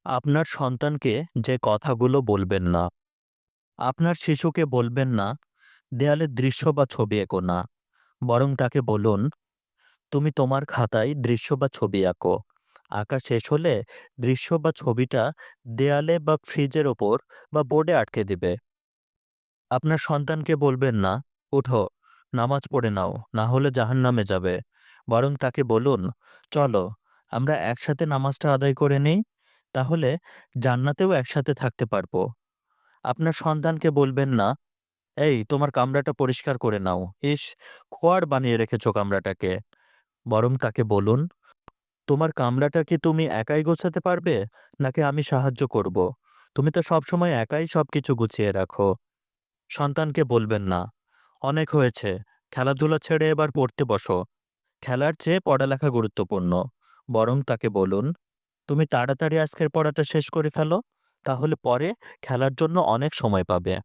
আপনার সন্তানকে যে কথাগুলো বলবেন না, আপনার শিশুকে বলবেন না, দেয়ালে দৃশ্য বা ছবি এঁকো না। বরং তাকে বলুন, তুমি তোমার খাতায় দৃশ্য বা ছবি আঁকো। আঁকা শেষ হলে দৃশ্য বা ছবিটা দেয়ালে বা ফ্রিজের ওপর বা বোর্ডে আটকে দিবে। আপনার সন্তানকে বলবেন না, উঠো, নামাজ পড়ে নাও, না হলে জাহান্নামে যাবে। বরং তাকে বলুন, চলো, আমরা একসাথে নামাজটা আদায় করে নিই, তাহলে জান্নাতেও একসাথে থাকতে পারবো। আপনার সন্তানকে বলবেন না, এই তোমার কামরাটা পরিষ্কার করে নাও। ইস, খোয়াড় বানিয়ে রেখেছো কামরাটাকে। বরং তাকে বলুন, তোমার কামরাটা কি তুমি একাই গোছাতে পারবে, নাকি আমি সাহায্য করব? তুমি তো সবসময় একাই সবকিছু গুছিয়ে রাখো। সন্তানকে বলবেন না, অনেক হয়েছে, খেলাধুলা ছেড়ে এবার পড়তে বসো। খেলার চেয়ে পড়ালেখা গুরুত্বপূর্ণ। বরং তাকে বলুন, তুমি তাড়াতাড়ি আজকের পড়াটা শেষ করে ফেলো, তাহলে পরে খেলার জন্য অনেক সময় পাবে।